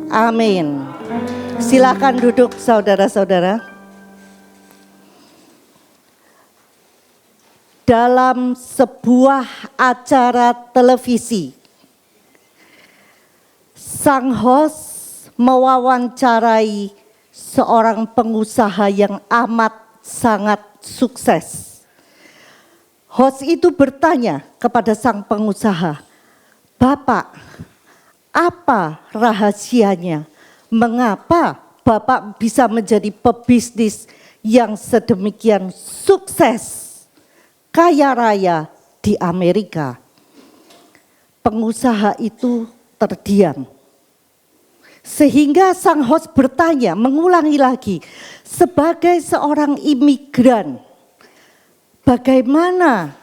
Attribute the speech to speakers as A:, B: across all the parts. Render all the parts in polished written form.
A: Amin. Silakan duduk saudara-saudara. Dalam sebuah acara televisi, sang host mewawancarai seorang pengusaha yang amat sangat sukses. Host itu bertanya kepada sang pengusaha, "Bapak, apa rahasianya? Mengapa Bapak bisa menjadi pebisnis yang sedemikian sukses, kaya raya di Amerika?" Pengusaha itu terdiam. Sehingga sang host bertanya, mengulangi lagi, sebagai seorang imigran, bagaimana,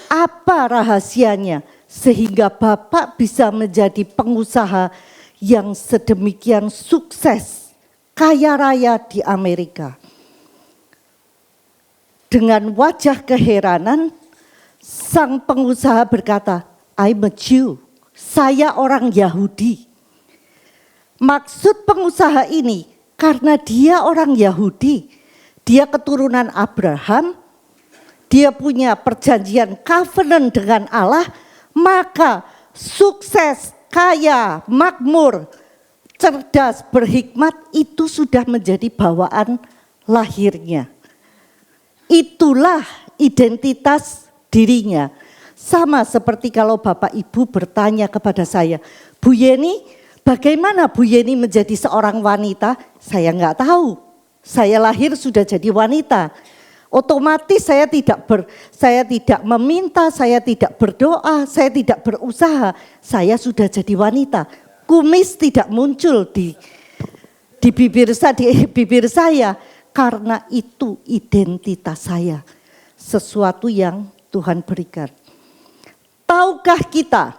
A: apa rahasianya sehingga Bapak bisa menjadi pengusaha yang sedemikian sukses, kaya raya di Amerika? Dengan wajah keheranan, sang pengusaha berkata, "I'm a Jew, saya orang Yahudi." Maksud pengusaha ini, karena dia orang Yahudi, dia keturunan Abraham, dia punya perjanjian covenant dengan Allah, maka sukses, kaya, makmur, cerdas, berhikmat itu sudah menjadi bawaan lahirnya. Itulah identitas dirinya. Sama seperti kalau Bapak Ibu bertanya kepada saya, "Bu Yeni, bagaimana Bu Yeni menjadi seorang wanita?" Saya enggak tahu. Saya lahir sudah jadi wanita. Otomatis saya tidak meminta, saya tidak berdoa, saya tidak berusaha. Saya sudah jadi wanita. Kumis tidak muncul di bibir saya. Karena itu identitas saya, sesuatu yang Tuhan berikan. Tahukah kita,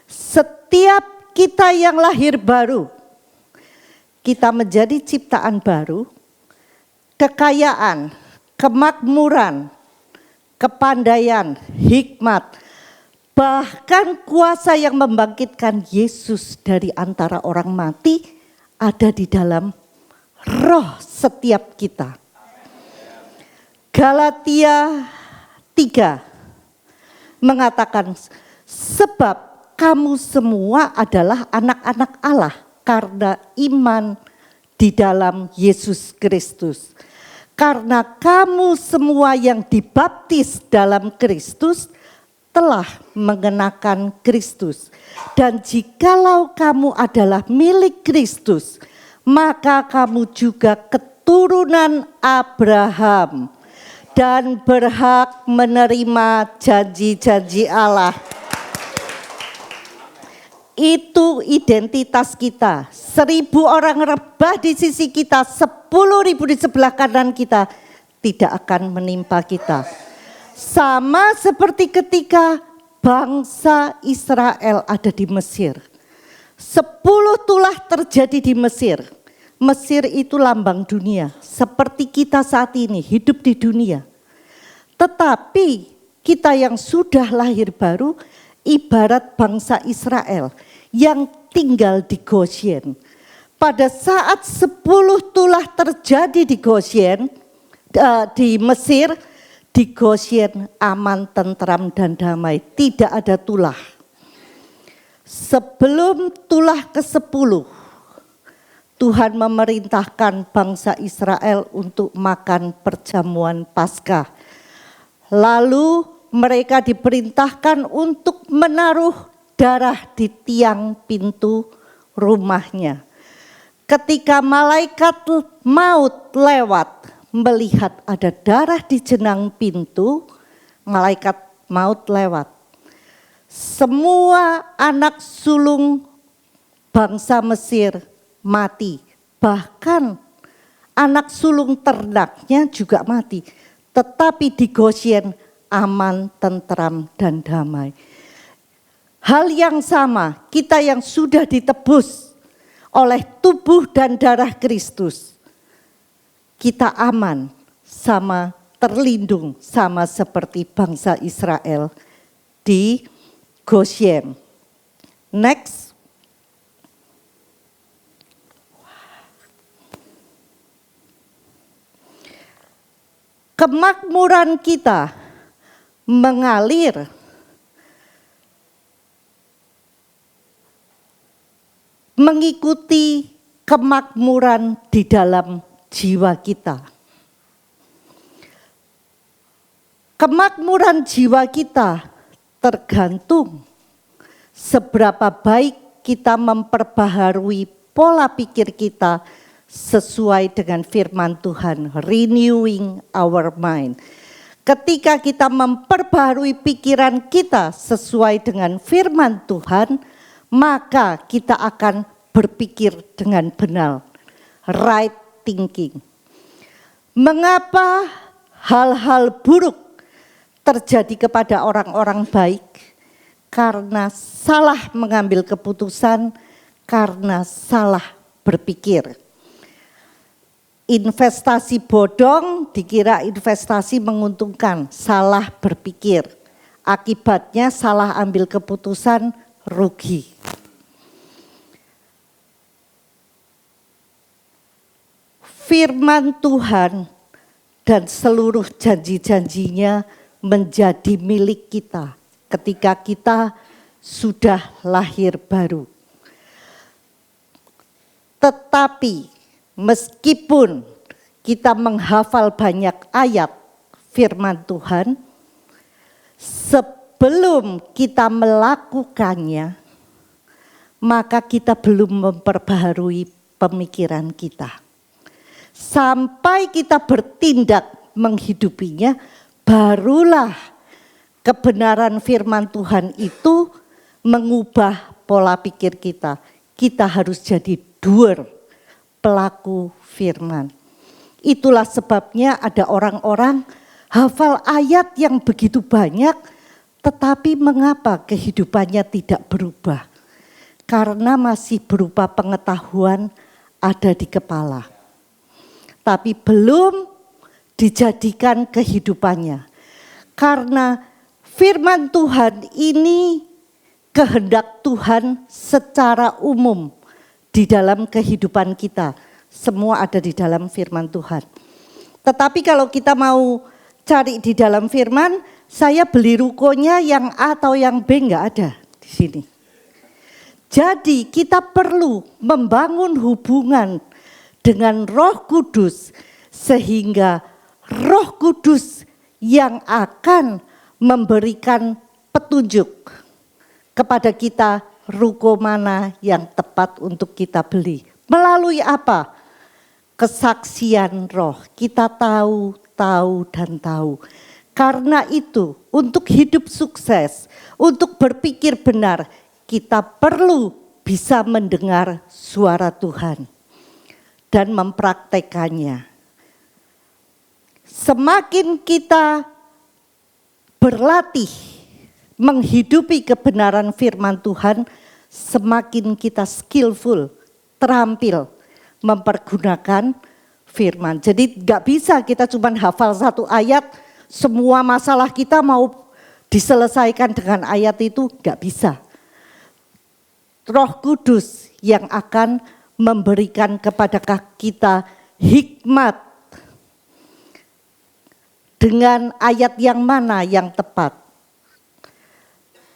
A: setiap kita yang lahir baru, kita menjadi ciptaan baru, kekayaan, kemakmuran, kepandaian, hikmat, bahkan kuasa yang membangkitkan Yesus dari antara orang mati ada di dalam roh setiap kita. Galatia 3 mengatakan, sebab kamu semua adalah anak-anak Allah karena iman di dalam Yesus Kristus. Karena kamu semua yang dibaptis dalam Kristus telah mengenakan Kristus. Dan jikalau kamu adalah milik Kristus, maka kamu juga keturunan Abraham dan berhak menerima janji-janji Allah. Itu identitas kita. 1.000 orang rebah di sisi kita, 10.000 di sebelah kanan kita, tidak akan menimpa kita. Sama seperti ketika bangsa Israel ada di Mesir. 10 tulah terjadi di Mesir. Mesir itu lambang dunia. Seperti kita saat ini hidup di dunia. Tetapi kita yang sudah lahir baru ibarat bangsa Israel yang tinggal di Goshen. Pada saat 10 tulah terjadi di Goshen, di Mesir, di Goshen aman, tentram dan damai. Tidak ada tulah. Sebelum tulah ke-10, Tuhan memerintahkan bangsa Israel untuk makan perjamuan Paskah. Lalu mereka diperintahkan untuk menaruh darah di tiang pintu rumahnya. Ketika malaikat maut lewat melihat ada darah di jenang pintu, malaikat maut lewat. Semua anak sulung bangsa Mesir mati. Bahkan anak sulung ternaknya juga mati. Tetapi di Goshen aman, tentram, dan damai. Hal yang sama, kita yang sudah ditebus oleh tubuh dan darah Kristus, kita aman, sama terlindung, sama seperti bangsa Israel di Goshen. Next. kemakmuran kita mengalir mengikuti kemakmuran di dalam jiwa kita. Kemakmuran jiwa kita tergantung seberapa baik kita memperbaharui pola pikir kita sesuai dengan firman Tuhan, renewing our mind. Ketika kita memperbaharui pikiran kita sesuai dengan firman Tuhan, maka kita akan berpikir dengan benar, right thinking. Mengapa hal-hal buruk terjadi kepada orang-orang baik? Karena salah mengambil keputusan, karena salah berpikir. Investasi bodong dikira investasi menguntungkan, salah berpikir. Akibatnya salah ambil keputusan, rugi. Firman Tuhan dan seluruh janji-janjinya menjadi milik kita ketika kita sudah lahir baru. Tetapi meskipun kita menghafal banyak ayat firman Tuhan, sebelum kita melakukannya, maka kita belum memperbaharui pemikiran kita. Sampai kita bertindak menghidupinya, barulah kebenaran firman Tuhan itu mengubah pola pikir kita. Kita harus jadi doer, pelaku firman. Itulah sebabnya ada orang-orang hafal ayat yang begitu banyak, tetapi mengapa kehidupannya tidak berubah? Karena masih berupa pengetahuan ada di kepala, tapi belum dijadikan kehidupannya. Karena firman Tuhan ini kehendak Tuhan secara umum di dalam kehidupan kita. Semua ada di dalam firman Tuhan. Tetapi kalau kita mau cari di dalam firman, saya beli rukonya yang A atau yang B enggak ada di sini. Jadi kita perlu membangun hubungan dengan Roh Kudus sehingga Roh Kudus yang akan memberikan petunjuk kepada kita ruko mana yang tepat untuk kita beli. Melalui apa? Kesaksian roh. Kita tahu dan tahu. Karena itu untuk hidup sukses, untuk berpikir benar, kita perlu bisa mendengar suara Tuhan dan mempraktekannya. Semakin kita berlatih menghidupi kebenaran firman Tuhan, semakin kita skillful, terampil mempergunakan firman. Jadi gak bisa kita cuma hafal satu ayat, semua masalah kita mau diselesaikan dengan ayat itu, gak bisa. Roh Kudus yang akan memberikan kepada kita hikmat dengan ayat yang mana yang tepat.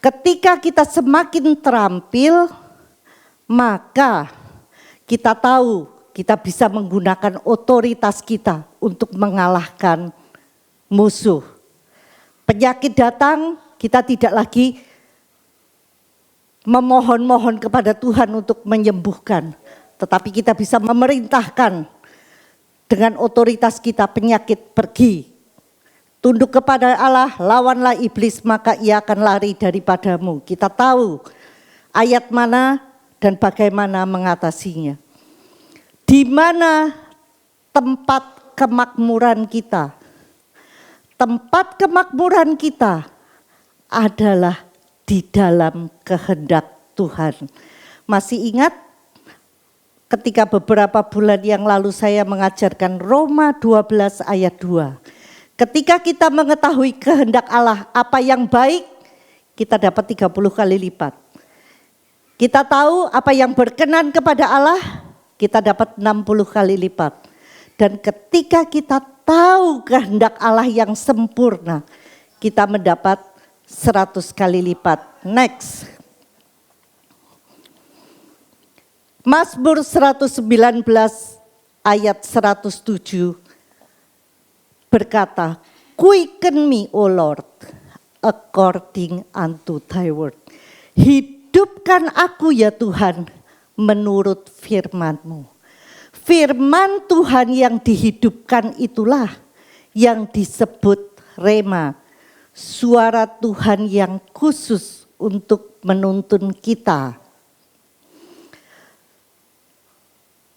A: Ketika kita semakin terampil, maka kita tahu kita bisa menggunakan otoritas kita untuk mengalahkan musuh. Penyakit datang, kita tidak lagi memohon-mohon kepada Tuhan untuk menyembuhkan. Tetapi kita bisa memerintahkan dengan otoritas kita, penyakit pergi. Tunduk kepada Allah, lawanlah iblis, maka ia akan lari daripadamu. Kita tahu ayat mana dan bagaimana mengatasinya. Di mana tempat kemakmuran kita? Tempat kemakmuran kita adalah di dalam kehendak Tuhan. Masih ingat ketika beberapa bulan yang lalu saya mengajarkan Roma 12 ayat 2. Ketika kita mengetahui kehendak Allah apa yang baik, kita dapat 30 kali lipat. Kita tahu apa yang berkenan kepada Allah, kita dapat 60 kali lipat. Dan ketika kita tahu kehendak Allah yang sempurna, kita mendapat 100 kali lipat. Next. Mazmur 119 ayat 107 berkata, Quicken me, O Lord, according unto thy word. Hidupkan aku ya Tuhan menurut firman-Mu. Firman Tuhan yang dihidupkan itulah yang disebut rema. Suara Tuhan yang khusus untuk menuntun kita.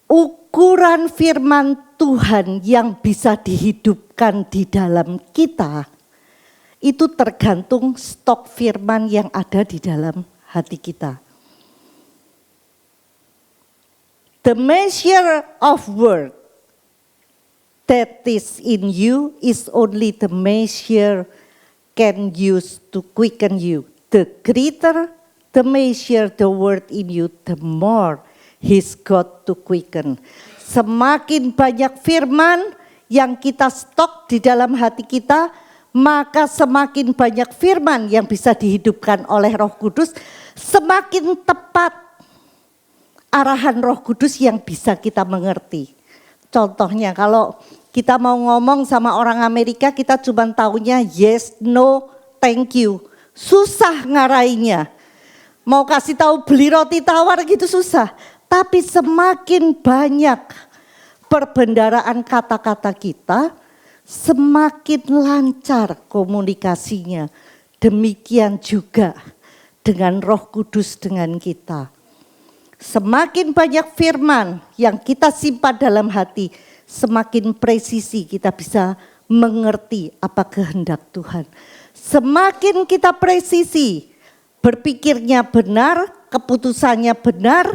A: Ukuran firman Tuhan yang bisa dihidupkan di dalam kita, itu tergantung stok firman yang ada di dalam hati kita. The measure of word that is in you is only the measure can use to quicken you. The greater the measure the word in you, the more He's got to quicken. Semakin banyak firman yang kita stok di dalam hati kita, maka semakin banyak firman yang bisa dihidupkan oleh Roh Kudus, semakin tepat arahan Roh Kudus yang bisa kita mengerti. Contohnya kalau kita mau ngomong sama orang Amerika, kita cuma taunya yes, no, thank you. Susah ngarainya. Mau kasih tahu beli roti tawar gitu susah. Tapi semakin banyak perbendaharaan kata-kata kita, semakin lancar komunikasinya. Demikian juga dengan Roh Kudus dengan kita. Semakin banyak firman yang kita simpan dalam hati, semakin presisi kita bisa mengerti apa kehendak Tuhan. Semakin kita presisi, berpikirnya benar, keputusannya benar,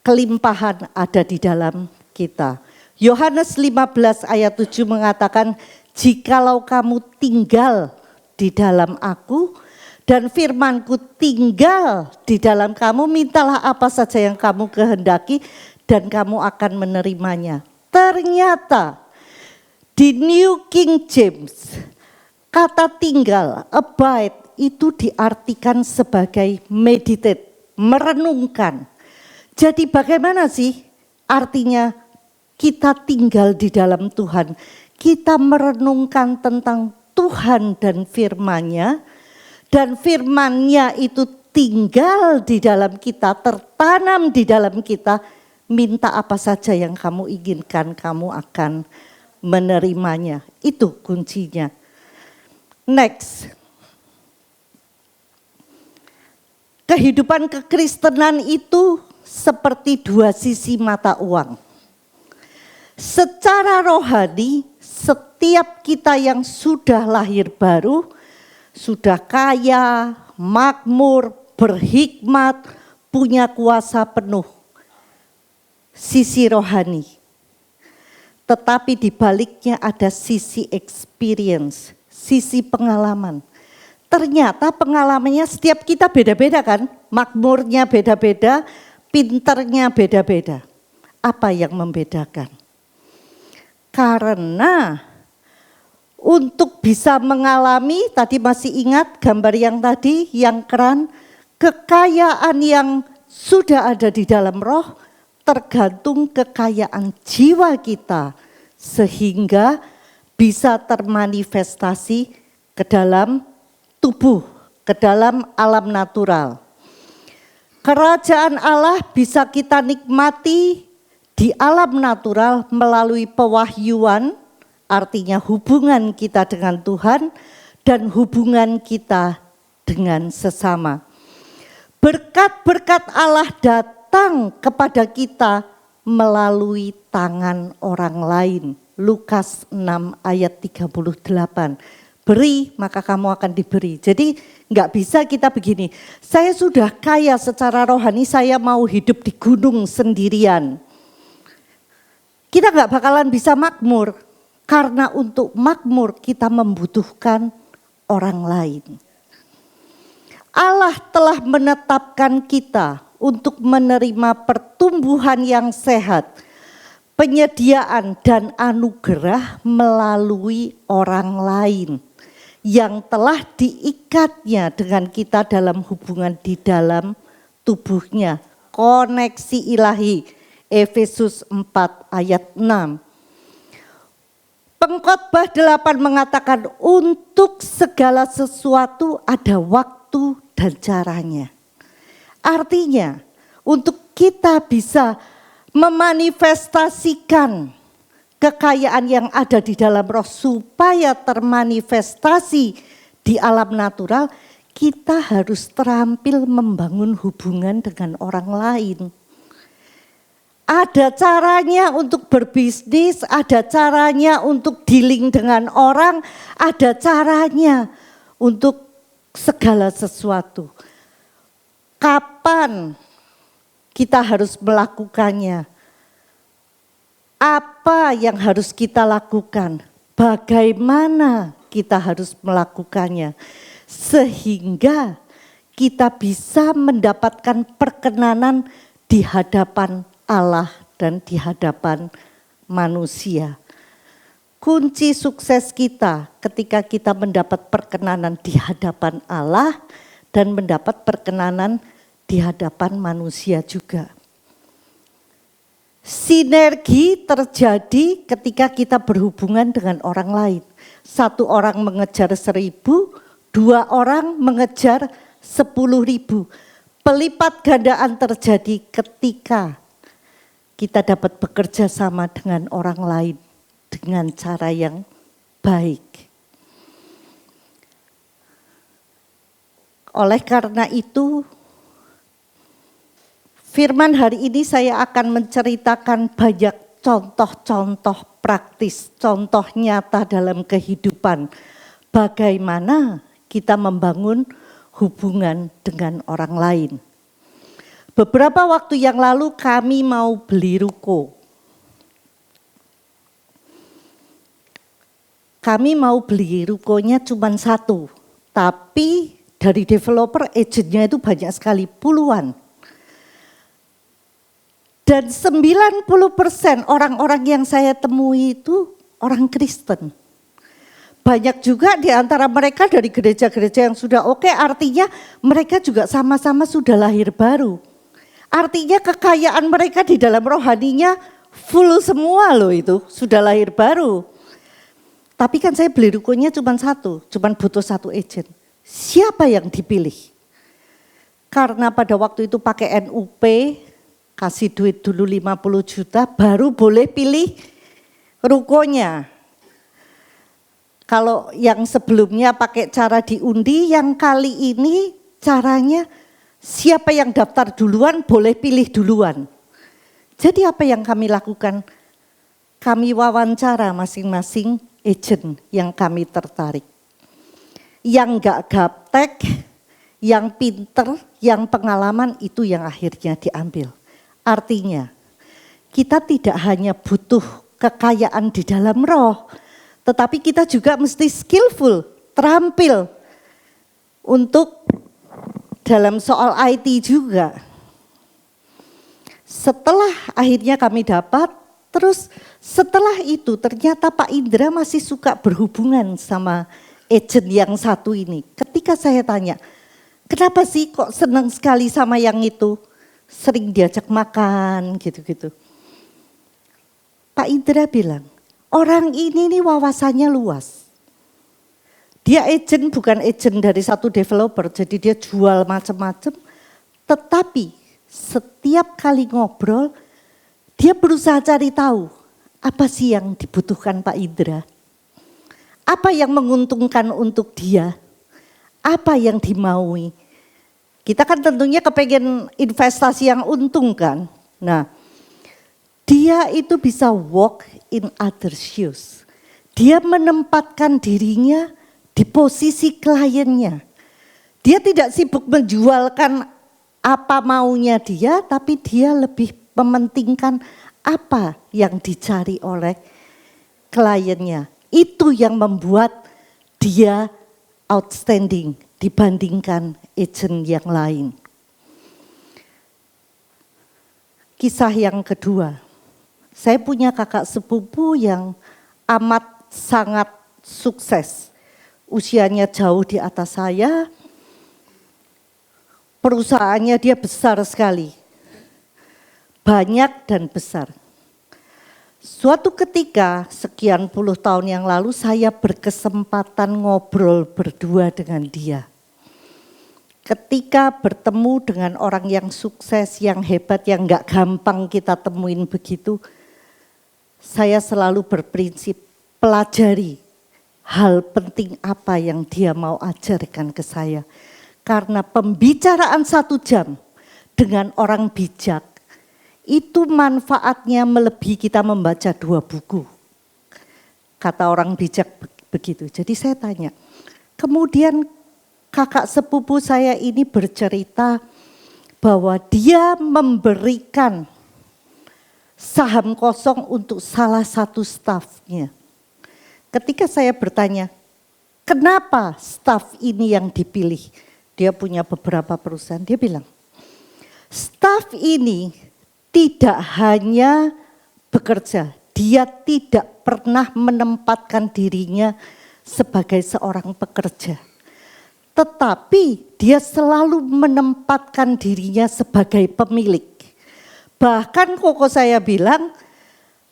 A: kelimpahan ada di dalam kita. Yohanes 15 ayat 7 mengatakan, jikalau kamu tinggal di dalam aku dan firmanku tinggal di dalam kamu, mintalah apa saja yang kamu kehendaki dan kamu akan menerimanya. Ternyata di New King James, kata tinggal, abide, itu diartikan sebagai meditate, merenungkan. Jadi bagaimana sih artinya kita tinggal di dalam Tuhan? Kita merenungkan tentang Tuhan dan firman-Nya, dan firman-Nya itu tinggal di dalam kita, tertanam di dalam kita. Minta apa saja yang kamu inginkan, kamu akan menerimanya. Itu kuncinya. Next. Kehidupan kekristenan itu seperti dua sisi mata uang. Secara rohani, setiap kita yang sudah lahir baru, sudah kaya, makmur, berhikmat, punya kuasa penuh. Sisi rohani. Tetapi di baliknya ada sisi experience, sisi pengalaman. Ternyata pengalamannya setiap kita beda-beda kan, makmurnya beda-beda, pinternya beda-beda. Apa yang membedakan? Karena untuk bisa mengalami, tadi masih ingat gambar yang tadi, yang keren, kekayaan yang sudah ada di dalam roh, tergantung kekayaan jiwa kita, sehingga bisa termanifestasi ke dalam tubuh, ke dalam alam natural. Kerajaan Allah bisa kita nikmati di alam natural melalui pewahyuan, artinya hubungan kita dengan Tuhan dan hubungan kita dengan sesama. Berkat-berkat Allah datang kepada kita melalui tangan orang lain. Lukas 6 ayat 38. Beri maka kamu akan diberi. Jadi enggak bisa kita begini, saya sudah kaya secara rohani, saya mau hidup di gunung sendirian. Kita enggak bakalan bisa makmur, karena untuk makmur kita membutuhkan orang lain. Allah telah menetapkan kita untuk menerima pertumbuhan yang sehat, penyediaan dan anugerah melalui orang lain yang telah diikatnya dengan kita dalam hubungan di dalam tubuhnya. Koneksi ilahi, Efesus 4 ayat 6. Pengkhotbah 8 mengatakan untuk segala sesuatu ada waktu dan caranya. Artinya untuk kita bisa memanifestasikan kekayaan yang ada di dalam roh supaya termanifestasi di alam natural, kita harus terampil membangun hubungan dengan orang lain. Ada caranya untuk berbisnis, ada caranya untuk dealing dengan orang, ada caranya untuk segala sesuatu. Kapan kita harus melakukannya? Apa yang harus kita lakukan? Bagaimana kita harus melakukannya? Sehingga kita bisa mendapatkan perkenanan di hadapan Allah dan di hadapan manusia. Kunci sukses kita ketika kita mendapat perkenanan di hadapan Allah dan mendapat perkenanan di hadapan manusia juga. Sinergi terjadi ketika kita berhubungan dengan orang lain. 1 orang mengejar 1.000, 2 orang mengejar 10.000. Pelipat gandaan terjadi ketika kita dapat bekerja sama dengan orang lain dengan cara yang baik. Oleh karena itu, firman hari ini saya akan menceritakan banyak contoh-contoh praktis, contoh nyata dalam kehidupan. Bagaimana kita membangun hubungan dengan orang lain. Beberapa waktu yang lalu kami mau beli ruko. Kami mau beli rukonya cuma 1, tapi dari developer agentnya itu banyak sekali, puluhan. Dan 90% orang-orang yang saya temui itu orang Kristen. Banyak juga di antara mereka dari gereja-gereja yang sudah oke, artinya mereka juga sama-sama sudah lahir baru. Artinya kekayaan mereka di dalam rohaninya full semua loh itu, sudah lahir baru. Tapi kan saya beli rukonya cuma 1, cuma butuh 1 agent. Siapa yang dipilih? Karena pada waktu itu pakai NUP, kasih duit dulu 50 juta, baru boleh pilih rukonya. Kalau yang sebelumnya pakai cara diundi, yang kali ini caranya siapa yang daftar duluan boleh pilih duluan. Jadi apa yang kami lakukan? Kami wawancara masing-masing agent yang kami tertarik. Yang enggak gaptek, yang pinter, yang pengalaman itu yang akhirnya diambil. Artinya kita tidak hanya butuh kekayaan di dalam roh, tetapi kita juga mesti skillful, terampil untuk dalam soal IT juga. Setelah akhirnya kami dapat, terus setelah itu ternyata Pak Indra masih suka berhubungan sama agent yang 1 ini. Ketika saya tanya, kenapa sih kok senang sekali sama yang itu? Sering diajak makan gitu-gitu. Pak Indra bilang, orang ini nih wawasannya luas. Dia agent bukan agent dari 1 developer, jadi dia jual macam-macam. Tetapi setiap kali ngobrol, dia berusaha cari tahu apa sih yang dibutuhkan Pak Indra. Apa yang menguntungkan untuk dia, apa yang dimaui. Kita kan tentunya kepengen investasi yang untung kan. Nah, dia itu bisa walk in other shoes. Dia menempatkan dirinya di posisi kliennya. Dia tidak sibuk menjualkan apa maunya dia, tapi dia lebih mementingkan apa yang dicari oleh kliennya. Itu yang membuat dia outstanding dibandingkan agent yang lain. Kisah yang kedua, Saya punya kakak sepupu yang amat sangat sukses. Usianya jauh di atas saya. Perusahaannya dia besar sekali. Banyak dan besar. Suatu ketika sekian puluh tahun yang lalu saya berkesempatan ngobrol berdua dengan dia. Ketika bertemu dengan orang yang sukses, yang hebat, yang gak gampang kita temuin begitu, saya selalu berprinsip pelajari hal penting apa yang dia mau ajarkan ke saya. Karena pembicaraan 1 jam dengan orang bijak, itu manfaatnya melebihi kita membaca 2 buku. Kata orang bijak begitu. Jadi saya tanya, kemudian kakak sepupu saya ini bercerita bahwa dia memberikan saham kosong untuk salah satu stafnya. Ketika saya bertanya, kenapa staf ini yang dipilih? Dia punya beberapa perusahaan, dia bilang, staf ini tidak hanya bekerja, dia tidak pernah menempatkan dirinya sebagai seorang pekerja. Tetapi dia selalu menempatkan dirinya sebagai pemilik. Bahkan koko saya bilang,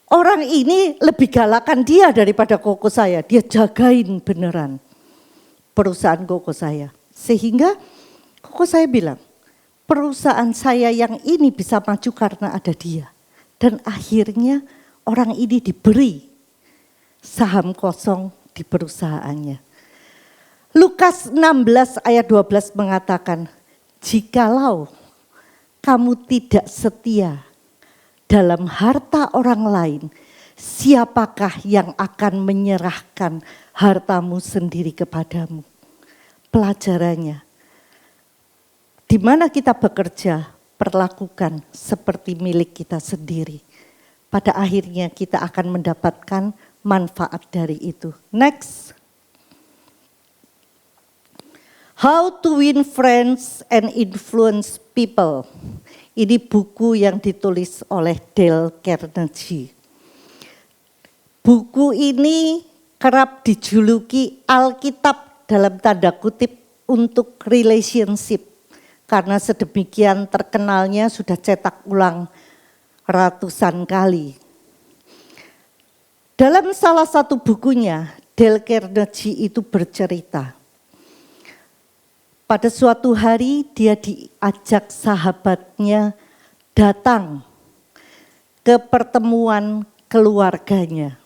A: orang ini lebih galakan dia daripada koko saya. Dia jagain beneran perusahaan koko saya. Sehingga koko saya bilang, perusahaan saya yang ini bisa maju karena ada dia. Dan akhirnya orang ini diberi saham kosong di perusahaannya. Lukas 16 ayat 12 mengatakan, jikalau kamu tidak setia dalam harta orang lain, siapakah yang akan menyerahkan hartamu sendiri kepadamu? Pelajarannya, di mana kita bekerja, perlakukan seperti milik kita sendiri. Pada akhirnya kita akan mendapatkan manfaat dari itu. Next. How to Win Friends and Influence People. Ini buku yang ditulis oleh Dale Carnegie. Buku ini kerap dijuluki Alkitab dalam tanda kutip untuk relationship. Karena sedemikian terkenalnya sudah cetak ulang ratusan kali. Dalam salah satu bukunya, Dale Carnegie itu bercerita. Pada suatu hari dia diajak sahabatnya datang ke pertemuan keluarganya.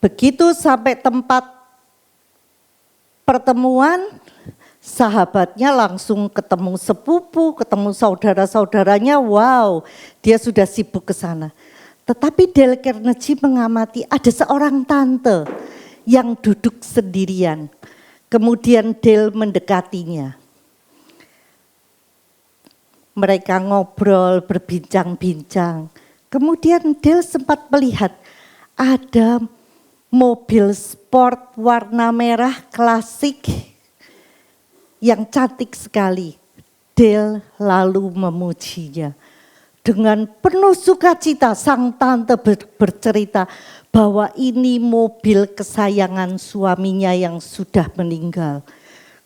A: Begitu sampai tempat pertemuan, sahabatnya langsung ketemu sepupu, ketemu saudara-saudaranya, wow, dia sudah sibuk ke sana. Tetapi Dale Carnegie mengamati ada seorang tante yang duduk sendirian. Kemudian Dale mendekatinya. Mereka ngobrol, berbincang-bincang. Kemudian Dale sempat melihat ada mobil sport warna merah klasik yang cantik sekali. Dale lalu memujinya. Dengan penuh sukacita sang tante bercerita bahwa ini mobil kesayangan suaminya yang sudah meninggal.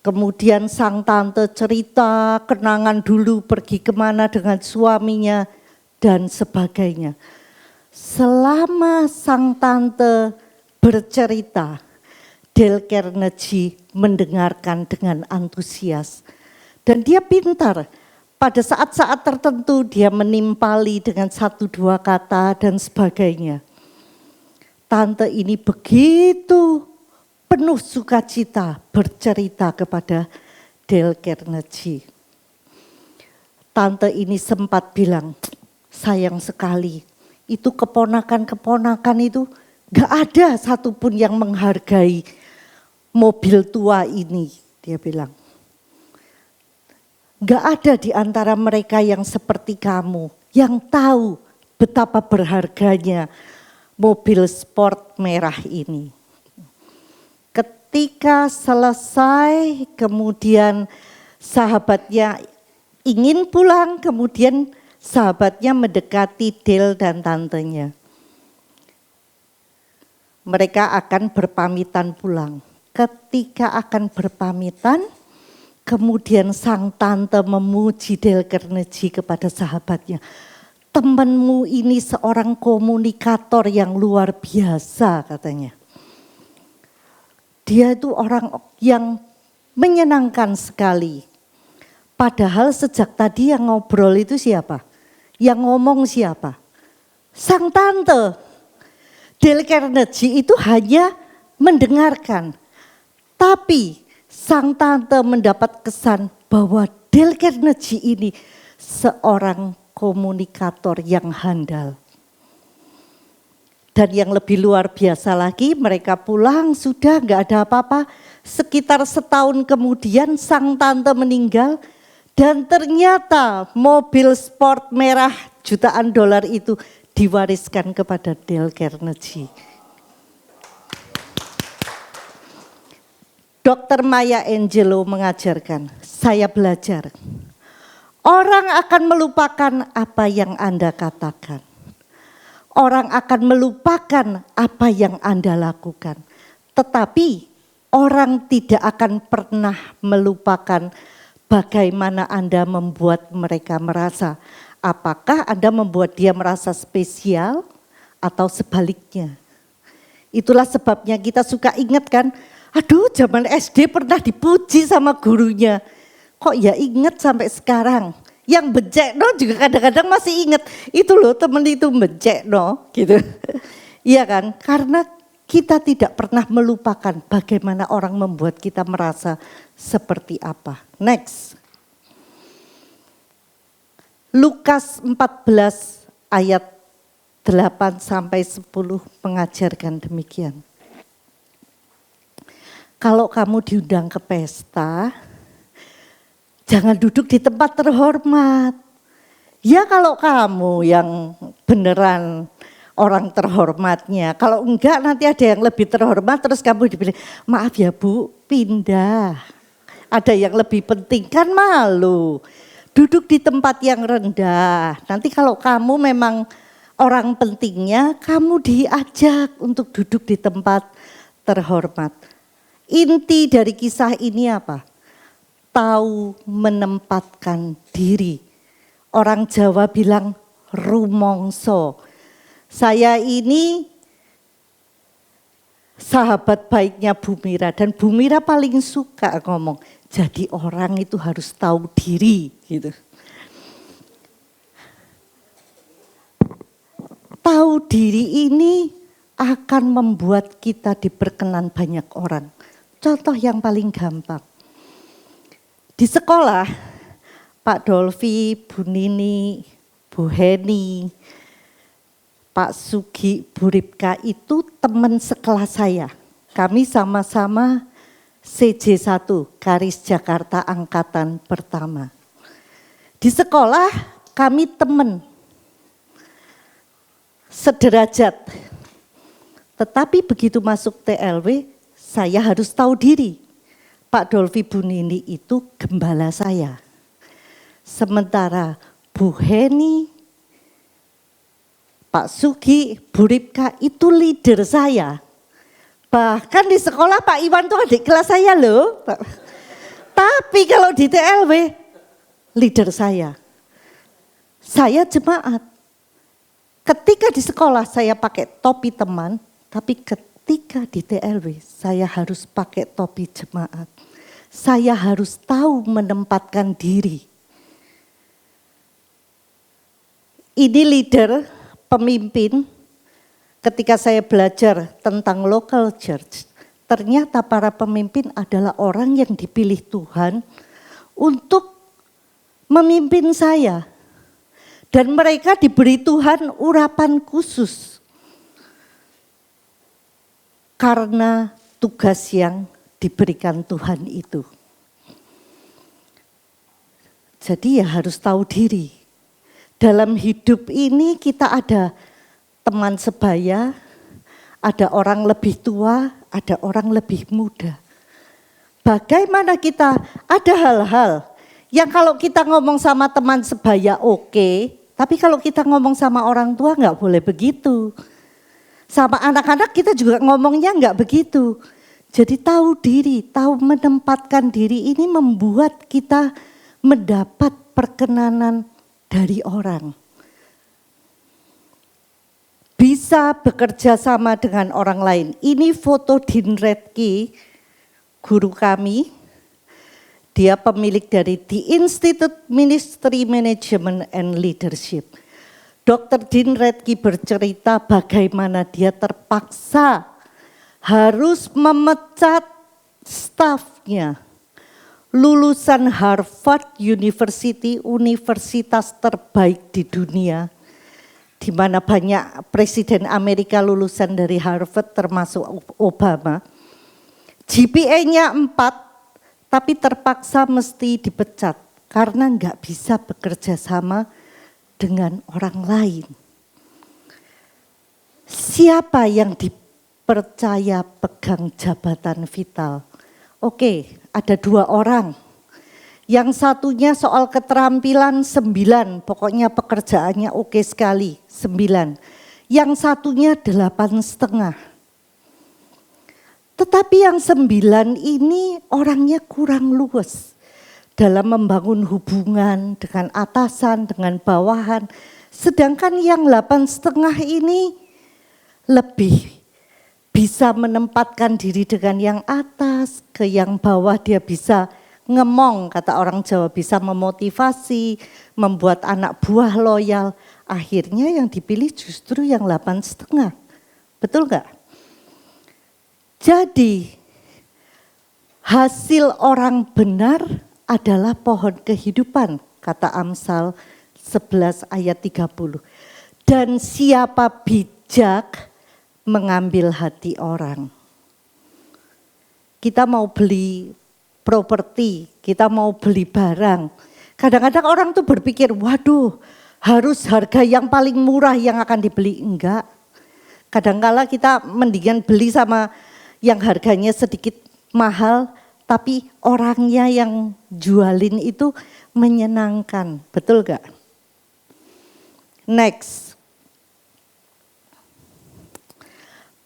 A: Kemudian sang tante cerita kenangan dulu pergi kemana dengan suaminya dan sebagainya. Selama sang tante bercerita, Dale Carnegie mendengarkan dengan antusias. Dan dia pintar. Pada saat-saat tertentu dia menimpali dengan 1-2 kata dan sebagainya. Tante ini begitu penuh sukacita bercerita kepada Dale Carnegie. Tante ini sempat bilang, sayang sekali, itu keponakan-keponakan itu gak ada satupun yang menghargai mobil tua ini, dia bilang. Gak ada di antara mereka yang seperti kamu, yang tahu betapa berharganya mobil sport merah ini. Ketika selesai, kemudian sahabatnya ingin pulang, kemudian sahabatnya mendekati Dale dan tantenya. Mereka akan berpamitan pulang. Ketika akan berpamitan, kemudian sang tante memuji Dale Carnegie kepada sahabatnya. Temanmu ini seorang komunikator yang luar biasa katanya. Dia itu orang yang menyenangkan sekali. Padahal sejak tadi yang ngobrol itu siapa? Yang ngomong siapa? Sang tante. Dale Carnegie itu hanya mendengarkan. Tapi sang tante mendapat kesan bahwa Dale Carnegie ini seorang komunikator yang handal. Dan yang lebih luar biasa lagi, mereka pulang sudah nggak ada apa-apa. Sekitar setahun kemudian sang tante meninggal. Dan ternyata mobil sport merah jutaan dolar itu diwariskan kepada Dale Carnegie. Dr. Maya Angelou mengajarkan, saya belajar. Orang akan melupakan apa yang Anda katakan. Orang akan melupakan apa yang Anda lakukan. Tetapi orang tidak akan pernah melupakan bagaimana Anda membuat mereka merasa. Apakah Anda membuat dia merasa spesial atau sebaliknya. Itulah sebabnya kita suka ingat kan, aduh zaman SD pernah dipuji sama gurunya. Kok ya ingat sampai sekarang. Yang becek no juga kadang-kadang masih ingat. Itu loh temen itu becek no gitu. Iya kan, karena kita tidak pernah melupakan bagaimana orang membuat kita merasa seperti apa. Next. Lukas 14 ayat 8 sampai 10 mengajarkan demikian. Kalau kamu diundang ke pesta, jangan duduk di tempat terhormat. Ya kalau kamu yang beneran orang terhormatnya. Kalau enggak nanti ada yang lebih terhormat terus kamu dipilih. Maaf ya Bu, pindah. Ada yang lebih penting kan malu. Duduk di tempat yang rendah. Nanti kalau kamu memang orang pentingnya, kamu diajak untuk duduk di tempat terhormat. Inti dari kisah ini apa? Tahu menempatkan diri. Orang Jawa bilang rumongso. Saya ini sahabat baiknya Bu Mira dan Bu Mira paling suka ngomong, jadi orang itu harus tahu diri gitu. Tahu diri ini akan membuat kita diperkenan banyak orang. Contoh yang paling gampang. Di sekolah, Pak Dolvi, Bu Nini, Bu Heni, Pak Sugi, Bu Ripka itu teman sekelas saya. Kami sama-sama CJ1, Karis Jakarta Angkatan Pertama. Di sekolah kami teman sederajat. Tetapi begitu masuk TLW, saya harus tahu diri. Pak Dolvi Bu Nini itu gembala saya. Sementara Bu Heni, Pak Sugi, Bu Ripka itu leader saya. Bahkan di sekolah Pak Iwan itu adik kelas saya loh. Tapi kalau di TLW, leader saya. Saya jemaat. Ketika di sekolah saya pakai topi teman, tapi ketika di TLW saya harus pakai topi jemaat. Saya harus tahu menempatkan diri. Ini leader, pemimpin, ketika saya belajar tentang local church, ternyata para pemimpin adalah orang yang dipilih Tuhan untuk memimpin saya. Dan mereka diberi Tuhan urapan khusus. Karena tugas yang diberikan Tuhan itu. Jadi ya harus tahu diri. Dalam hidup ini kita ada teman sebaya, ada orang lebih tua, ada orang lebih muda. Bagaimana kita, ada hal-hal yang kalau kita ngomong sama teman sebaya oke, Tapi kalau kita ngomong sama orang tua nggak boleh begitu. Sama anak-anak kita juga ngomongnya nggak begitu. Jadi tahu diri, tahu menempatkan diri ini membuat kita mendapat perkenanan dari orang. Bisa bekerja sama dengan orang lain. Ini foto Dean Radke, guru kami. Dia pemilik dari The Institute Ministry Management and Leadership. Dr. Dean Radke bercerita bagaimana dia terpaksa harus memecat stafnya. Lulusan Harvard University, universitas terbaik di dunia. Di mana banyak presiden Amerika lulusan dari Harvard termasuk Obama. GPA-nya 4. Tapi terpaksa mesti dipecat karena nggak bisa bekerja sama dengan orang lain. Siapa yang dipercaya pegang jabatan vital? Oke, ada 2 orang. Yang satunya soal keterampilan 9, pokoknya pekerjaannya oke sekali, 9. Yang satunya 8,5. Tetapi yang 9 ini orangnya kurang luwes dalam membangun hubungan dengan atasan, dengan bawahan. Sedangkan yang 8,5 ini lebih bisa menempatkan diri dengan yang atas, ke yang bawah dia bisa ngemong, kata orang Jawa, bisa memotivasi, membuat anak buah loyal. Akhirnya yang dipilih justru yang 8,5. Betul enggak? Jadi hasil orang benar adalah pohon kehidupan, kata Amsal 11 ayat 30. Dan siapa bijak mengambil hati orang. Kita mau beli properti, kita mau beli barang. Kadang-kadang orang tuh berpikir, waduh harus harga yang paling murah yang akan dibeli. Enggak. Kadang-kala kita mendingan beli sama yang harganya sedikit mahal, tapi orangnya yang jualin itu menyenangkan. Betul gak? Next.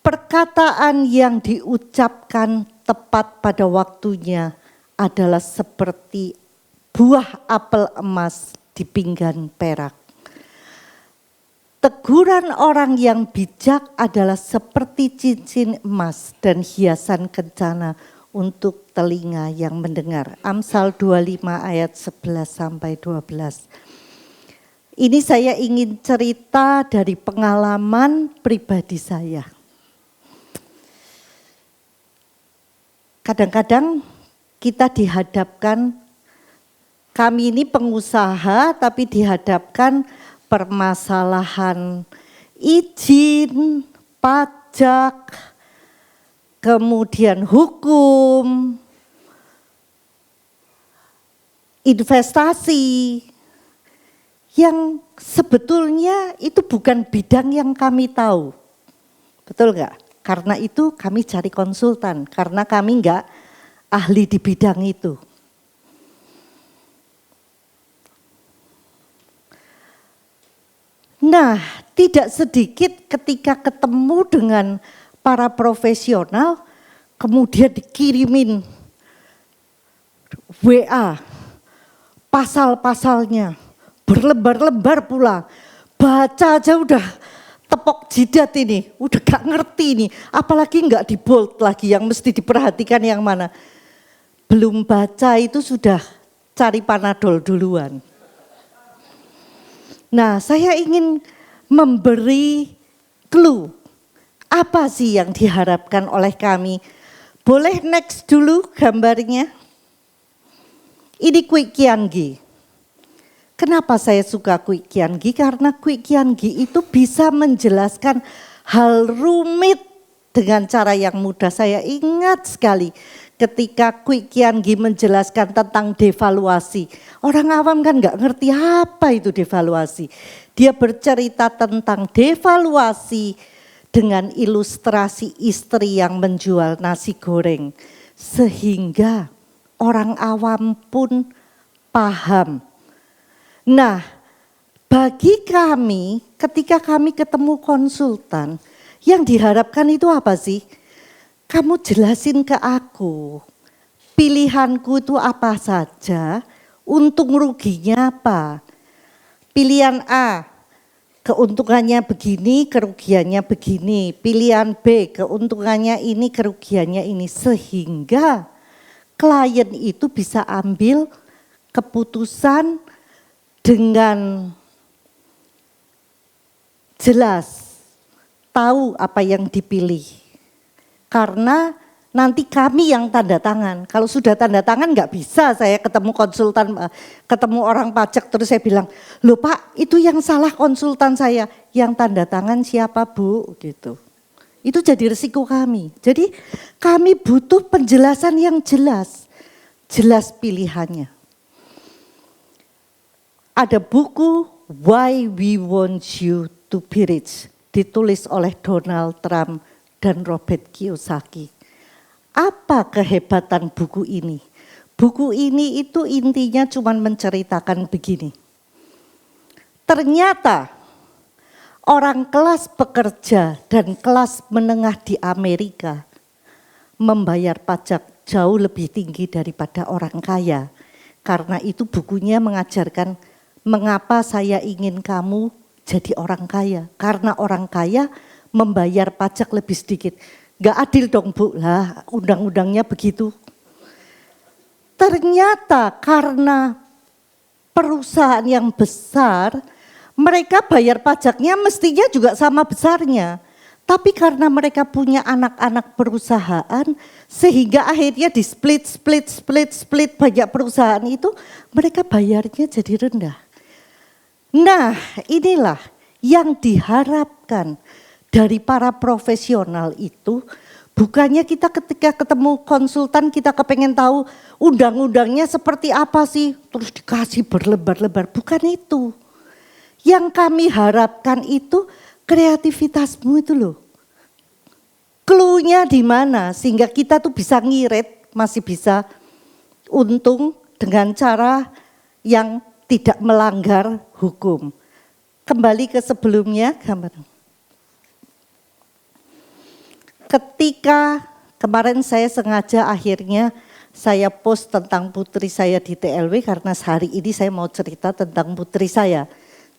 A: Perkataan yang diucapkan tepat pada waktunya adalah seperti buah apel emas di pinggan perak. Teguran orang yang bijak adalah seperti cincin emas dan hiasan kencana untuk telinga yang mendengar. Amsal 25 ayat 11 sampai 12. Ini saya ingin cerita dari pengalaman pribadi saya. Kadang-kadang kita dihadapkan, kami ini pengusaha tapi dihadapkan permasalahan izin, pajak, kemudian hukum, investasi, yang sebetulnya itu bukan bidang yang kami tahu. Betul enggak? Karena itu kami cari konsultan, karena kami enggak ahli di bidang itu. Nah, tidak sedikit ketika ketemu dengan para profesional, kemudian dikirimin WA, pasal-pasalnya, berlembar-lembar pula. Baca aja udah tepok jidat ini, udah gak ngerti ini. Apalagi gak di bold lagi, yang mesti diperhatikan yang mana. Belum baca itu sudah cari Panadol duluan. Nah, saya ingin memberi clue. Apa sih yang diharapkan oleh kami? Boleh next dulu gambarnya? Ini Kwik Kian Gi. Kenapa saya suka Kwik Kian Gi? Karena Kwik Kian Gi itu bisa menjelaskan hal rumit dengan cara yang mudah. Saya ingat sekali ketika Kwik Kian Gi menjelaskan tentang devaluasi. Orang awam kan nggak ngerti apa itu devaluasi. Dia bercerita tentang devaluasi dengan ilustrasi istri yang menjual nasi goreng. Sehingga orang awam pun paham. Nah, Bagi kami, ketika kami ketemu konsultan, yang diharapkan itu apa sih? Kamu jelasin ke aku, pilihanku itu apa saja, untung ruginya apa. Pilihan A, keuntungannya begini, kerugiannya begini. Pilihan B, keuntungannya ini, kerugiannya ini. Sehingga klien itu bisa ambil keputusan dengan jelas, tahu apa yang dipilih. Karena nanti kami yang tanda tangan. Kalau sudah tanda tangan nggak bisa saya ketemu konsultan, ketemu orang pajak terus saya bilang, loh Pak itu yang salah konsultan saya. Yang tanda tangan siapa Bu? Gitu. Itu jadi resiko kami. Jadi kami butuh penjelasan yang jelas. Jelas pilihannya. Ada buku Why We Want You to Be Rich. Ditulis oleh Donald Trump dan Robert Kiyosaki. Apa kehebatan buku ini? Buku ini itu intinya cuma menceritakan begini. Ternyata orang kelas pekerja dan kelas menengah di Amerika membayar pajak jauh lebih tinggi daripada orang kaya. Karena itu bukunya mengajarkan mengapa saya ingin kamu jadi orang kaya. Karena orang kaya membayar pajak lebih sedikit. Gak adil dong Bu, lah undang-undangnya begitu. Ternyata karena perusahaan yang besar, mereka bayar pajaknya mestinya juga sama besarnya. Tapi karena mereka punya anak-anak perusahaan, sehingga akhirnya di split banyak perusahaan itu, mereka bayarnya jadi rendah. Nah inilah yang diharapkan dari para profesional itu, bukannya kita ketika ketemu konsultan kita kepengen tahu undang-undangnya seperti apa sih, terus dikasih berlebar-lebar, bukan itu. Yang kami harapkan itu kreativitasmu itu loh. Clue-nya di mana sehingga kita tuh bisa ngirit, masih bisa untung dengan cara yang tidak melanggar hukum. Kembali ke sebelumnya, gambar. Ketika kemarin saya sengaja akhirnya saya post tentang putri saya di TLW karena sehari ini saya mau cerita tentang putri saya.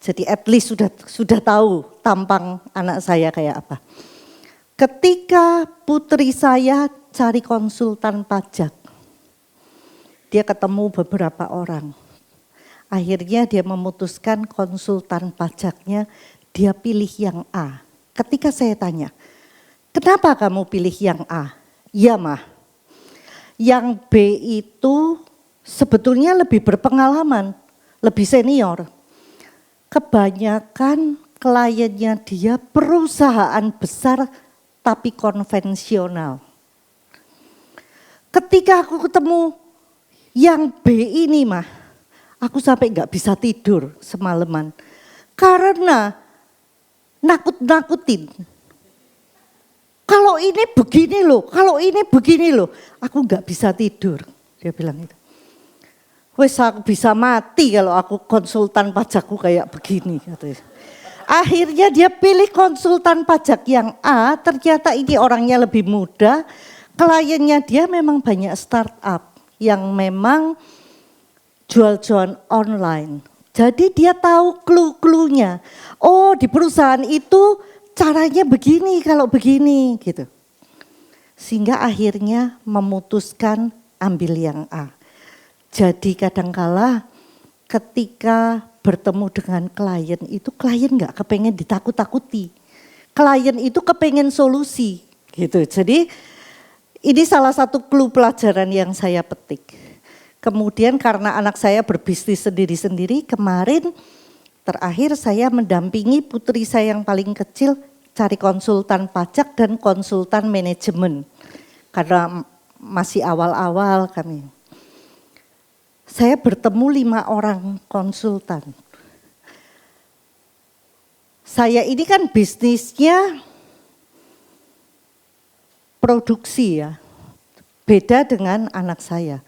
A: Jadi at least sudah tahu tampang anak saya kayak apa. Ketika putri saya cari konsultan pajak, dia ketemu beberapa orang. Akhirnya dia memutuskan konsultan pajaknya dia pilih yang A. Ketika saya tanya, kenapa kamu pilih yang A? Ya Mah, yang B itu sebetulnya lebih berpengalaman, lebih senior. Kebanyakan kliennya dia perusahaan besar tapi konvensional. Ketika aku ketemu yang B ini Mah, aku sampai gak bisa tidur semalaman. Karena nakut-nakutin. Kalau ini begini loh, kalau ini begini loh, aku nggak bisa tidur. Dia bilang itu. Wes aku bisa mati kalau aku konsultan pajakku kayak begini. Katanya. Akhirnya dia pilih konsultan pajak yang A, ternyata ini orangnya lebih muda. Kliennya dia memang banyak startup yang memang jual-jualan online. Jadi dia tahu clue-cluenya. Oh di perusahaan itu caranya begini kalau begini gitu. Sehingga akhirnya memutuskan ambil yang A. Jadi kadangkala ketika bertemu dengan klien itu klien gak kepengen ditakut-takuti. Klien itu kepengen solusi gitu. Jadi ini salah satu clue pelajaran yang saya petik. Kemudian karena anak saya berbisnis sendiri-sendiri kemarin terakhir saya mendampingi putri saya yang paling kecil cari konsultan pajak dan konsultan manajemen. Karena masih awal-awal kami. Saya bertemu 5 orang konsultan. Saya ini kan bisnisnya produksi ya. Beda dengan anak saya.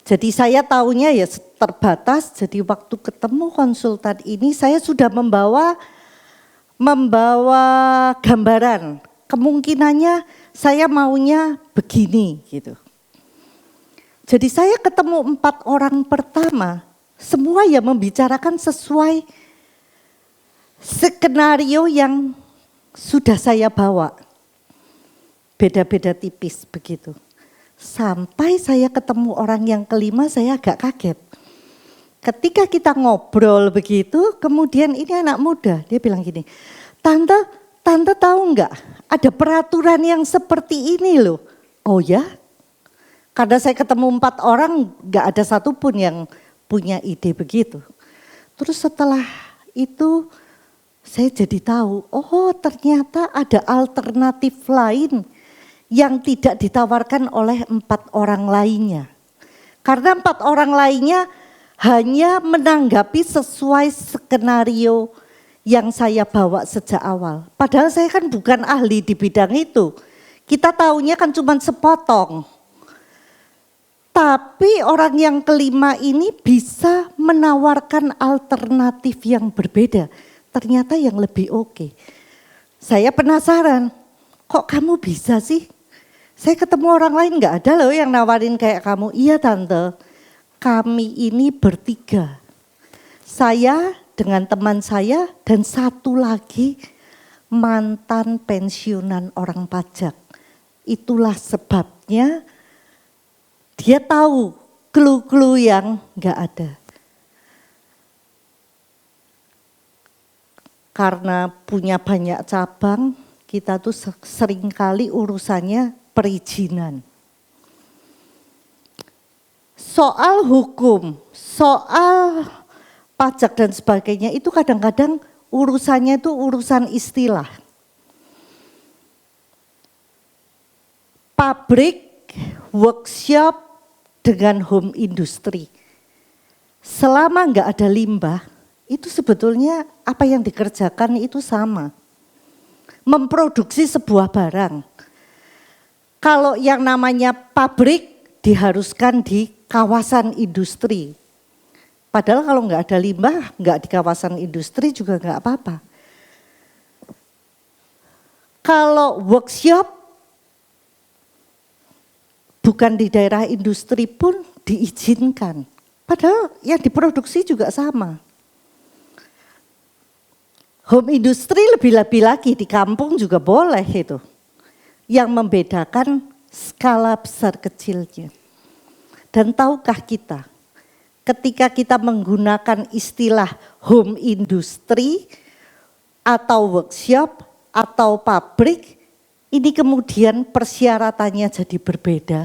A: Jadi saya tahunya ya terbatas, jadi waktu ketemu konsultan ini saya sudah membawa gambaran. Kemungkinannya saya maunya begini gitu. Jadi saya ketemu 4 orang pertama, semua ya membicarakan sesuai skenario yang sudah saya bawa. Beda-beda tipis begitu. Sampai saya ketemu orang yang kelima, saya agak kaget. Ketika kita ngobrol begitu, kemudian ini anak muda, dia bilang gini, Tante tahu enggak ada peraturan yang seperti ini loh. Oh ya? Karena saya ketemu 4 orang, enggak ada satupun yang punya ide begitu. Terus setelah itu saya jadi tahu, oh ternyata ada alternatif lain yang tidak ditawarkan oleh 4 orang lainnya. Karena 4 orang lainnya hanya menanggapi sesuai skenario yang saya bawa sejak awal. Padahal saya kan bukan ahli di bidang itu. Kita taunya kan cuma sepotong. Tapi orang yang kelima ini bisa menawarkan alternatif yang berbeda. Ternyata yang lebih oke. Saya penasaran, kok kamu bisa sih? Saya ketemu orang lain enggak ada loh yang nawarin kayak kamu. Iya Tante, kami ini bertiga. Saya dengan teman saya dan satu lagi mantan pensiunan orang pajak. Itulah sebabnya dia tahu clue-clue yang enggak ada. Karena punya banyak cabang, kita tuh seringkali urusannya perizinan. Soal hukum, soal pajak dan sebagainya itu kadang-kadang urusannya itu urusan istilah. Pabrik, workshop dengan home industry. Selama enggak ada limbah, itu sebetulnya apa yang dikerjakan itu sama. Memproduksi sebuah barang. Kalau yang namanya pabrik diharuskan di kawasan industri. Padahal kalau enggak ada limbah, enggak di kawasan industri juga enggak apa-apa. Kalau workshop bukan di daerah industri pun diizinkan. Padahal yang diproduksi juga sama. Home industry lebih-lebih lagi di kampung juga boleh itu. Yang membedakan skala besar kecilnya. Dan tahukah kita, ketika kita menggunakan istilah home industry atau workshop atau pabrik, ini kemudian persyaratannya jadi berbeda.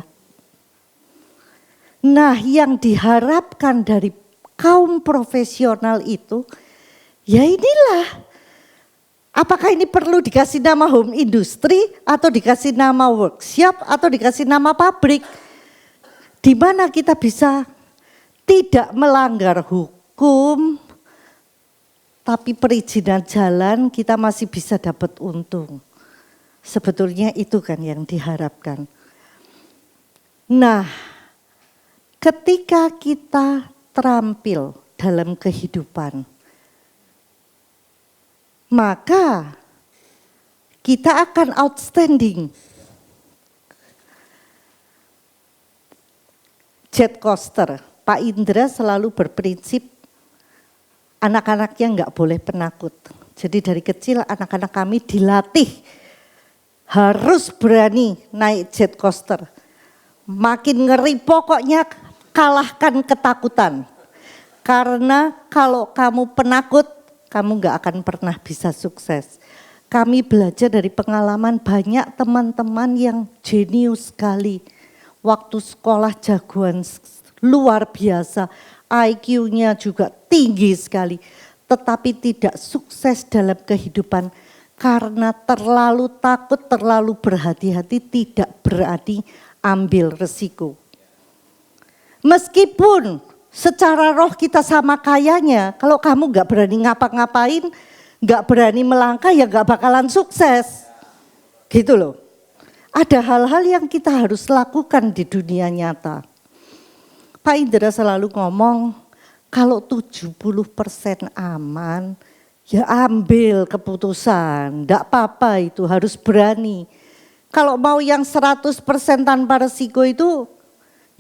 A: Nah, yang diharapkan dari kaum profesional itu, ya inilah. Apakah ini perlu dikasih nama home industry atau dikasih nama workshop atau dikasih nama pabrik? Di mana kita bisa tidak melanggar hukum, tapi perizinan jalan kita masih bisa dapat untung. Sebetulnya itu kan yang diharapkan. Nah, ketika kita terampil dalam kehidupan, maka kita akan outstanding. Jet coaster, Pak Indra selalu berprinsip anak-anaknya enggak boleh penakut. Jadi dari kecil anak-anak kami dilatih harus berani naik jet coaster. Makin ngeri pokoknya kalahkan ketakutan. Karena kalau kamu penakut, kamu gak akan pernah bisa sukses. Kami belajar dari pengalaman banyak teman-teman yang jenius sekali. Waktu sekolah jagoan luar biasa, IQ-nya juga tinggi sekali. Tetapi tidak sukses dalam kehidupan karena terlalu takut, terlalu berhati-hati, tidak berani ambil resiko. Meskipun secara roh kita sama kayanya, kalau kamu gak berani ngapa-ngapain, gak berani melangkah ya gak bakalan sukses. Gitu loh. Ada hal-hal yang kita harus lakukan di dunia nyata. Pak Indra selalu ngomong, kalau 70% aman, ya ambil keputusan. Enggak apa-apa itu, harus berani. Kalau mau yang 100% tanpa resiko itu,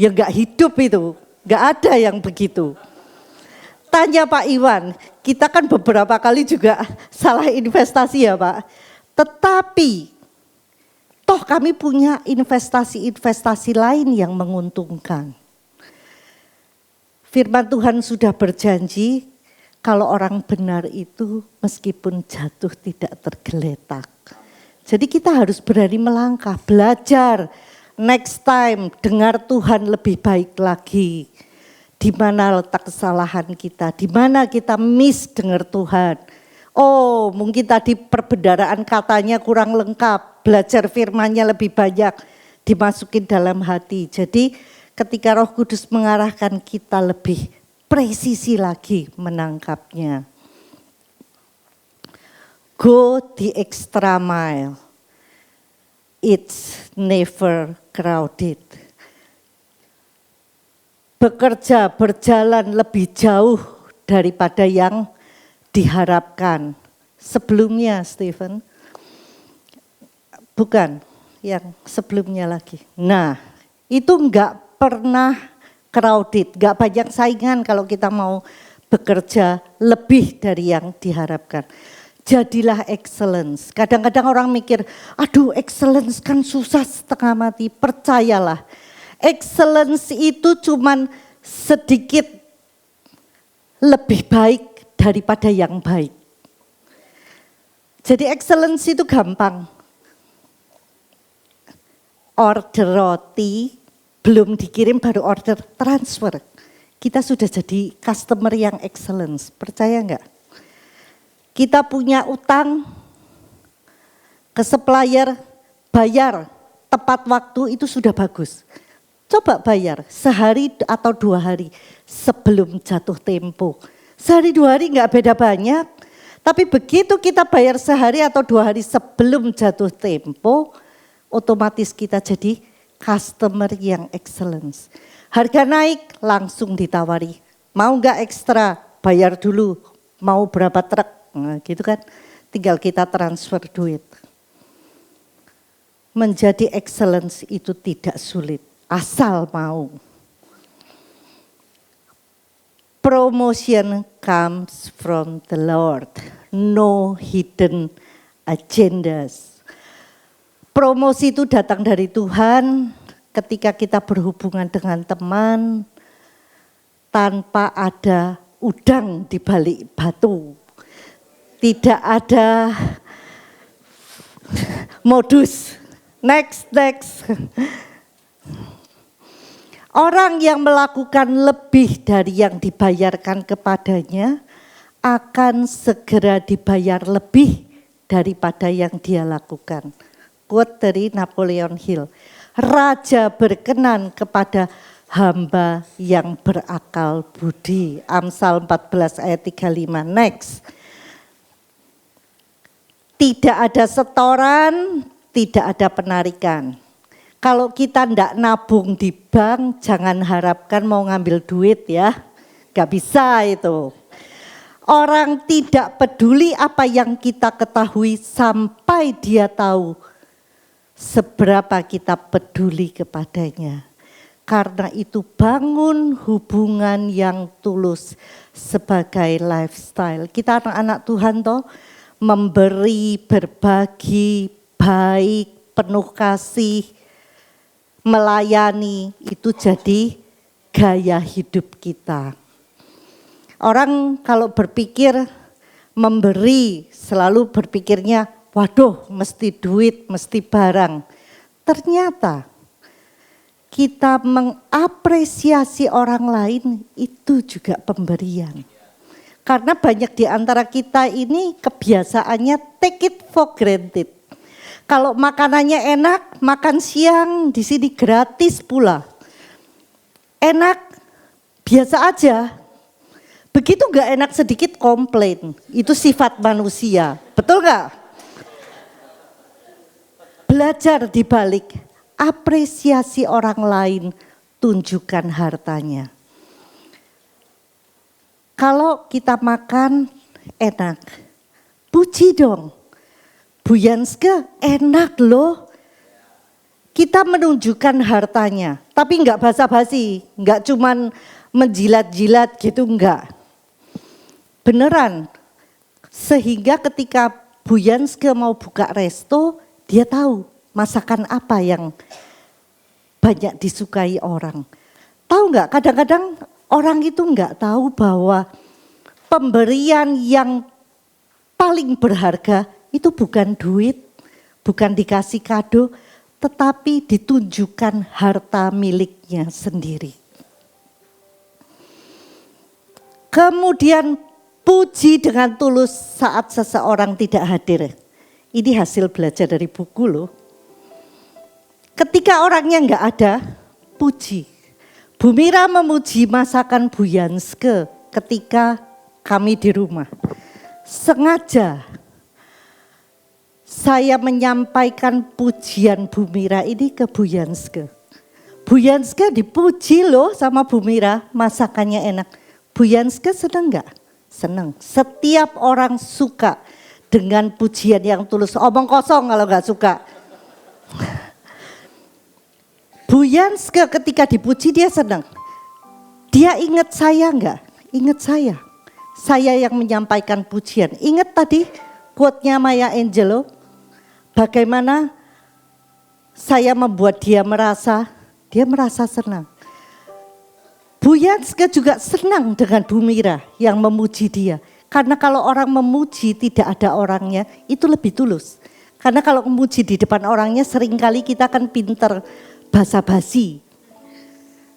A: ya enggak hidup itu. Enggak ada yang begitu. Tanya Pak Iwan, kita kan beberapa kali juga salah investasi ya Pak. Tetapi, toh kami punya investasi-investasi lain yang menguntungkan. Firman Tuhan sudah berjanji, kalau orang benar itu meskipun jatuh tidak tergeletak. Jadi kita harus berani melangkah, belajar. Next time dengar Tuhan lebih baik lagi. Di mana letak kesalahan kita, di mana kita miss dengar Tuhan. Oh mungkin tadi perbendaharaan katanya kurang lengkap, belajar firman-Nya lebih banyak, dimasukin dalam hati. Jadi ketika Roh Kudus mengarahkan kita lebih presisi lagi menangkapnya. Go the extra mile. It's never crowded. Bekerja, berjalan lebih jauh daripada yang diharapkan. Sebelumnya, Stephen. Bukan, yang sebelumnya lagi. Nah, itu enggak pernah crowded, enggak banyak saingan kalau kita mau bekerja lebih dari yang diharapkan. Jadilah excellence. Kadang-kadang orang mikir, aduh excellence kan susah setengah mati. Percayalah, excellence itu cuman sedikit lebih baik daripada yang baik. Jadi excellence itu gampang. Order roti, belum dikirim baru order transfer. Kita sudah jadi customer yang excellence, percaya enggak? Kita punya utang ke supplier, bayar tepat waktu itu sudah bagus. Coba bayar sehari atau 2 hari sebelum jatuh tempo. Sehari 2 hari enggak beda banyak, tapi begitu kita bayar sehari atau 2 hari sebelum jatuh tempo, otomatis kita jadi customer yang excellence. Harga naik langsung ditawari. Mau enggak ekstra? Bayar dulu. Mau berapa truk? Nah, gitu kan. Tinggal kita transfer duit. Menjadi excellence itu tidak sulit. Asal mau. Promotion comes from the Lord. No hidden agendas. Promosi itu datang dari Tuhan ketika kita berhubungan dengan teman tanpa ada udang di balik batu. Tidak ada modus. Next. Orang yang melakukan lebih dari yang dibayarkan kepadanya akan segera dibayar lebih daripada yang dia lakukan. Quote dari Napoleon Hill, raja berkenan kepada hamba yang berakal budi. Amsal 14 ayat 35. Next. Tidak ada setoran, tidak ada penarikan. Kalau kita ndak nabung di bank, jangan harapkan mau ngambil duit ya. Gak bisa itu. Orang tidak peduli apa yang kita ketahui sampai dia tahu seberapa kita peduli kepadanya. Karena itu bangun hubungan yang tulus sebagai lifestyle. Kita anak-anak Tuhan toh memberi, berbagi, baik, penuh kasih, melayani itu jadi gaya hidup kita. Orang kalau berpikir memberi selalu berpikirnya waduh mesti duit, mesti barang. Ternyata kita mengapresiasi orang lain itu juga pemberian. Karena banyak di antara kita ini kebiasaannya take it for granted. Kalau makanannya enak, makan siang di sini gratis pula. Enak, biasa aja. Begitu enggak enak sedikit komplain. Itu sifat manusia. Betul enggak? Belajar di balik apresiasi orang lain, tunjukkan hartanya. Kalau kita makan enak, puji dong. Bu Yanske enak loh. Kita menunjukkan hartanya, tapi enggak basa-basi, enggak cuman menjilat-jilat gitu, enggak. Beneran, sehingga ketika Bu Yanske mau buka resto, dia tahu masakan apa yang banyak disukai orang. Tahu enggak, kadang-kadang orang itu enggak tahu bahwa pemberian yang paling berharga itu bukan duit, bukan dikasih kado, tetapi ditunjukkan harta miliknya sendiri. Kemudian puji dengan tulus saat seseorang tidak hadir. Ini hasil belajar dari buku loh. Ketika orangnya enggak ada, puji. Bu Mira memuji masakan Bu Yanske ketika kami di rumah. Sengaja saya menyampaikan pujian Bu Mira ini ke Bu Yanske. Bu Yanske dipuji loh sama Bu Mira, masakannya enak. Bu Yanske senang enggak? Senang. Setiap orang suka dengan pujian yang tulus. Omong kosong kalau enggak suka. Bu Yanske ketika dipuji dia senang. Dia ingat saya enggak? Ingat saya. Saya yang menyampaikan pujian. Ingat tadi quote-nya Maya Angelou. Bagaimana saya membuat dia merasa senang. Bu Yanske juga senang dengan Bu Mira yang memuji dia. Karena kalau orang memuji tidak ada orangnya, itu lebih tulus. Karena kalau memuji di depan orangnya seringkali kita kan pinter basa-basi.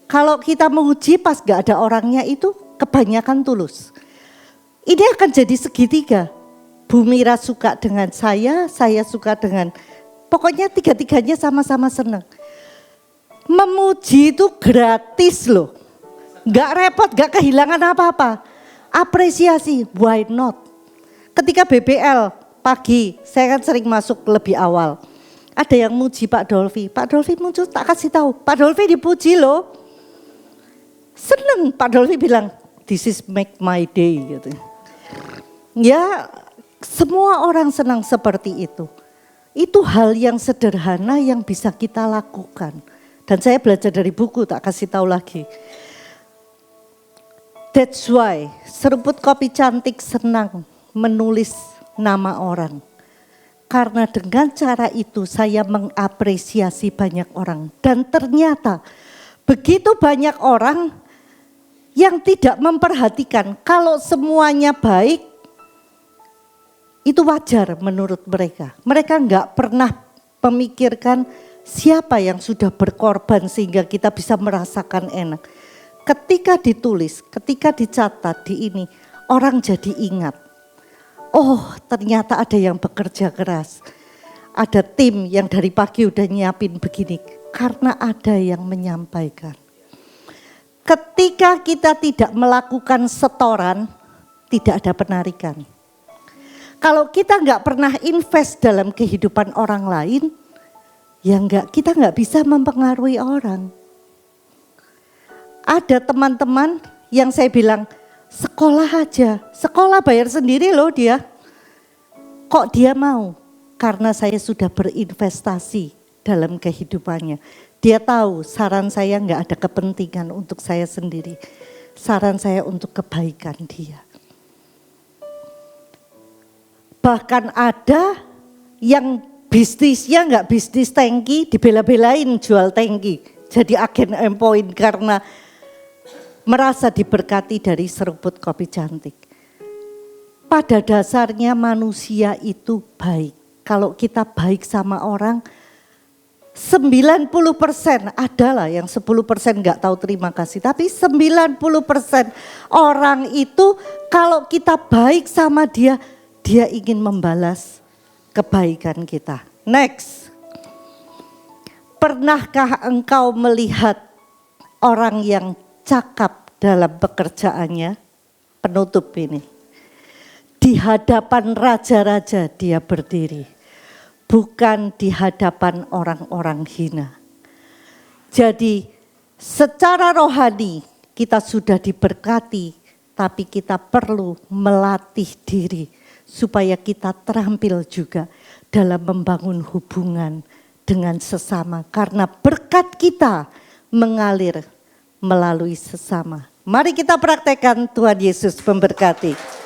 A: Kalau kita memuji pas gak ada orangnya itu kebanyakan tulus. Ini akan jadi segitiga. Bu Mira suka dengan saya suka dengan, pokoknya tiga-tiganya sama-sama senang. Memuji itu gratis loh. Gak repot, gak kehilangan apa-apa. Apresiasi, why not? Ketika BBL pagi, saya kan sering masuk lebih awal. Ada yang muji Pak Dolfi. Pak Dolfi muncul, tak kasih tahu. Pak Dolfi dipuji loh. Seneng Pak Dolfi bilang, this is make my day gitu. Ya, semua orang senang seperti itu. Itu hal yang sederhana yang bisa kita lakukan. Dan saya belajar dari buku, tak kasih tahu lagi. That's why Seruput Kopi Cantik senang menulis nama orang. Karena dengan cara itu saya mengapresiasi banyak orang. Dan ternyata begitu banyak orang yang tidak memperhatikan kalau semuanya baik, itu wajar menurut mereka. Mereka enggak pernah memikirkan siapa yang sudah berkorban sehingga kita bisa merasakan enak. Ketika ditulis, ketika dicatat di ini, orang jadi ingat. Oh, ternyata ada yang bekerja keras. Ada tim yang dari pagi udah nyiapin begini. Karena ada yang menyampaikan. Ketika kita tidak melakukan setoran, tidak ada penarikan. Kalau kita nggak pernah invest dalam kehidupan orang lain, ya kita nggak bisa mempengaruhi orang. Ada teman-teman yang saya bilang, sekolah aja, sekolah bayar sendiri loh dia. Kok dia mau? Karena saya sudah berinvestasi dalam kehidupannya. Dia tahu saran saya nggak ada kepentingan untuk saya sendiri. Saran saya untuk kebaikan dia. Bahkan ada yang bisnisnya nggak bisnis tangki, dibela-belain jual tangki. Jadi agen Empoint karena merasa diberkati dari Seruput Kopi Cantik. Pada dasarnya manusia itu baik. Kalau kita baik sama orang, 90% adalah yang 10% nggak tahu terima kasih. Tapi 90% orang itu kalau kita baik sama dia, dia ingin membalas kebaikan kita. Next. Pernahkah engkau melihat orang yang cakap dalam pekerjaannya? Penutup ini. Di hadapan raja-raja dia berdiri. Bukan di hadapan orang-orang hina. Jadi secara rohani kita sudah diberkati tapi kita perlu melatih diri supaya kita terampil juga dalam membangun hubungan dengan sesama. Karena berkat kita mengalir melalui sesama. Mari kita praktekkan. Tuhan Yesus memberkati.